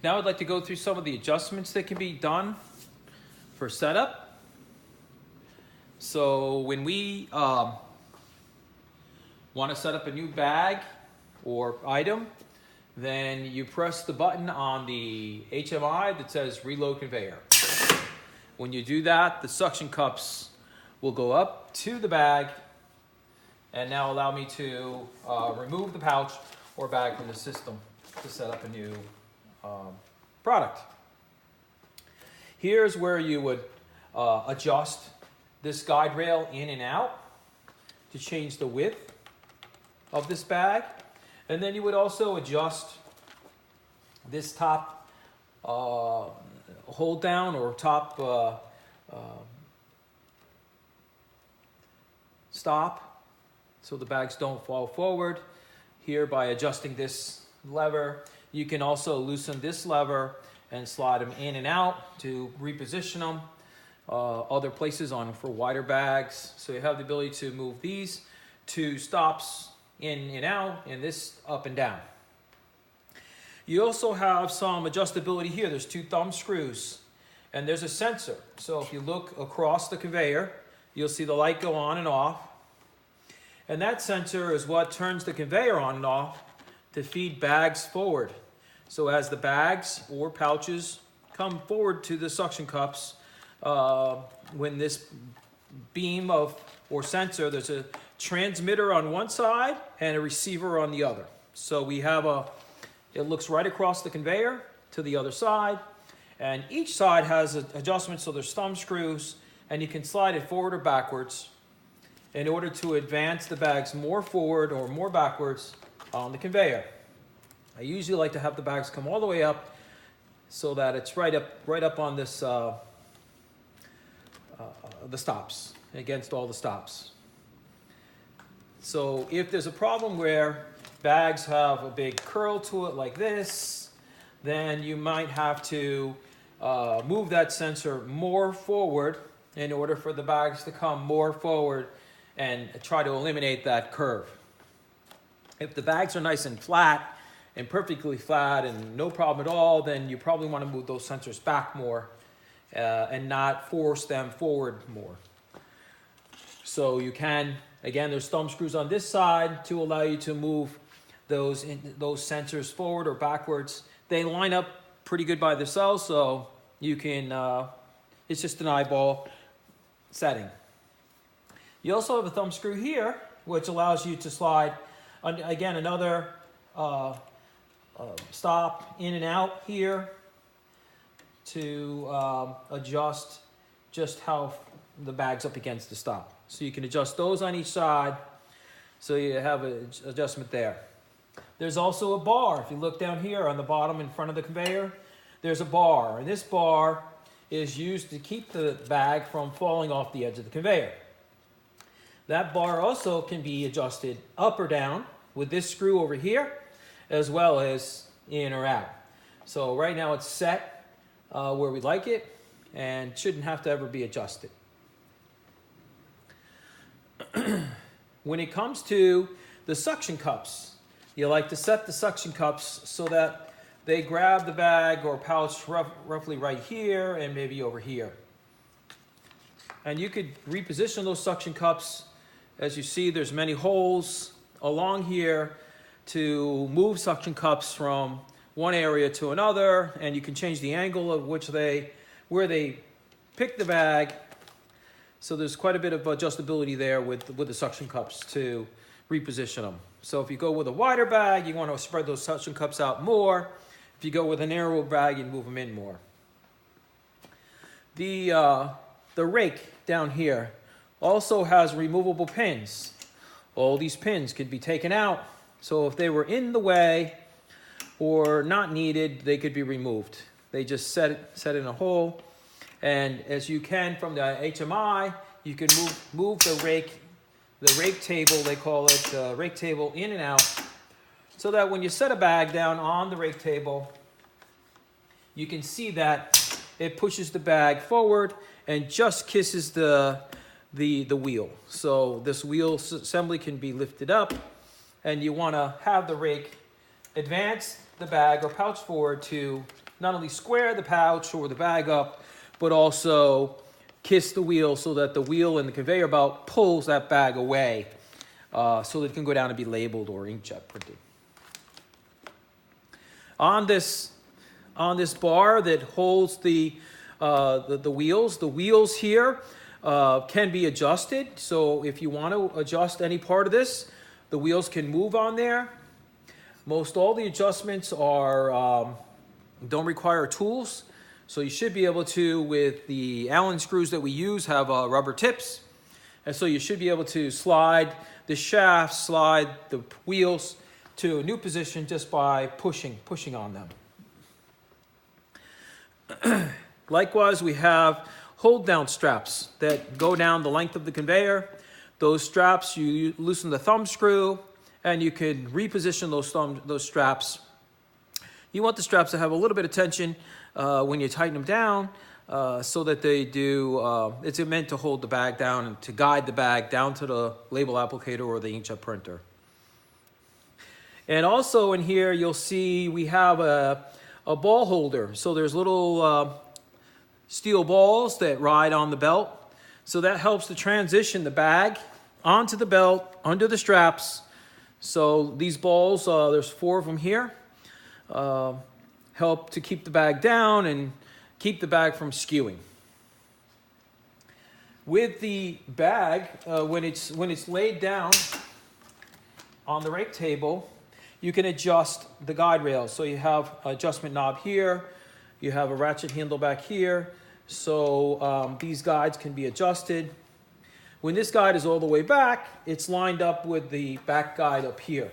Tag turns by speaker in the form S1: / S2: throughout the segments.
S1: Now I'd like to go through some of the adjustments that can be done for setup. So when we want to set up a new bag or item, then you press the button on the HMI that says reload conveyor. When you do that, the suction cups will go up to the bag and now allow me to remove the pouch or bag from the system to set up a new product. Here's where you would adjust this guide rail in and out to change the width of this bag. And then you would also adjust this top hold down or top stop so the bags don't fall forward. Here, by adjusting this lever, you can also loosen this lever and slide them in and out to reposition them other places on for wider bags. So you have the ability to move these two stops in and out and this up and down. You also have some adjustability here. There's two thumb screws and there's a sensor. So if you look across the conveyor, you'll see the light go on and off. And that sensor is what turns the conveyor on and off to feed bags forward. So as the bags or pouches come forward to the suction cups, when this beam or sensor, there's a transmitter on one side and a receiver on the other. So we have it looks right across the conveyor to the other side, and each side has adjustments, so there's thumb screws, and you can slide it forward or backwards in order to advance the bags more forward or more backwards on the conveyor. I usually like to have the bags come all the way up so that it's right up on this the stops, against all the stops. So if there's a problem where bags have a big curl to it like this, then you might have to move that sensor more forward in order for the bags to come more forward and try to eliminate that curve. If the bags are nice and flat and perfectly flat and no problem at all, then you probably want to move those sensors back more and not force them forward more. So you can, again, there's thumb screws on this side to allow you to move those sensors forward or backwards. They line up pretty good by themselves, so you can, it's just an eyeball setting. You also have a thumb screw here, which allows you to slide, again, another stop in and out here to adjust just how the bag's up against the stop. So you can adjust those on each side, so you have an adjustment there. There's also a bar. If you look down here on the bottom in front of the conveyor, there's a bar, and this bar is used to keep the bag from falling off the edge of the conveyor. That bar also can be adjusted up or down with this screw over here, as well as in or out. So right now it's set where we like it and shouldn't have to ever be adjusted. When it comes to the suction cups, you like to set the suction cups so that they grab the bag or pouch roughly right here and maybe over here. And you could reposition those suction cups. As you see, there's many holes along here to move suction cups from one area to another, and you can change the angle of where they pick the bag. So there's quite a bit of adjustability there with the suction cups to reposition them. So if you go with a wider bag, you want to spread those suction cups out more. If you go with a narrow bag, you move them in more. The rake down here also has removable pins. All these pins could be taken out. So if they were in the way or not needed, they could be removed. They just set in a hole. And as you can from the HMI, you can move the rake table, they call it, the rake table in and out, so that when you set a bag down on the rake table, you can see that it pushes the bag forward and just kisses the wheel. So this wheel assembly can be lifted up, and you want to have the rake advance the bag or pouch forward to not only square the pouch or the bag up, but also kiss the wheel so that the wheel and the conveyor belt pulls that bag away so that it can go down and be labeled or inkjet printed. On this bar that holds the wheels here can be adjusted. So if you want to adjust any part of this, the wheels can move on there. Most all the adjustments are don't require tools. So you should be able to, with the Allen screws that we use, have rubber tips. And so you should be able to slide the shaft, slide the wheels to a new position just by pushing on them. Likewise, we have hold down straps that go down the length of the conveyor. Those straps, you loosen the thumb screw and you can reposition those straps. You want the straps to have a little bit of tension when you tighten them down so that they do, it's meant to hold the bag down and to guide the bag down to the label applicator or the inkjet printer. And also in here, you'll see we have a ball holder. So there's little steel balls that ride on the belt. So that helps to transition the bag onto the belt, under the straps. So these balls, there's 4 of them here, help to keep the bag down and keep the bag from skewing. With the bag, when it's laid down on the rake table, you can adjust the guide rails. So you have an adjustment knob here, you have a ratchet handle back here, so these guides can be adjusted. When this guide is all the way back, it's lined up with the back guide up here.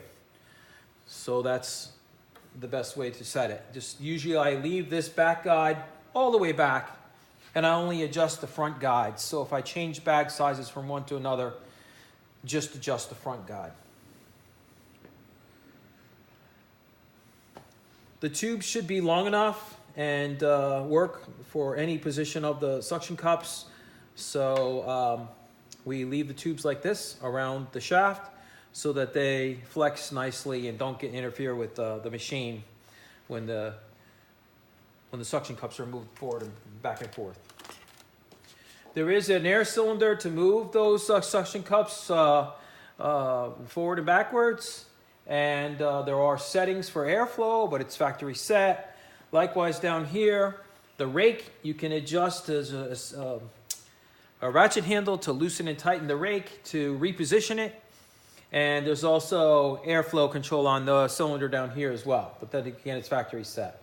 S1: So that's the best way to set it. Just usually I leave this back guide all the way back and I only adjust the front guide. So if I change bag sizes from one to another, just adjust the front guide. The tube should be long enough and work for any position of the suction cups. So we leave the tubes like this around the shaft so that they flex nicely and don't interfere with the machine when the suction cups are moved forward and back and forth. There is an air cylinder to move those suction cups forward and backwards. And there are settings for airflow, but it's factory set. Likewise down here, the rake, you can adjust as a ratchet handle to loosen and tighten the rake to reposition it. And there's also airflow control on the cylinder down here as well. But then again, it's factory set.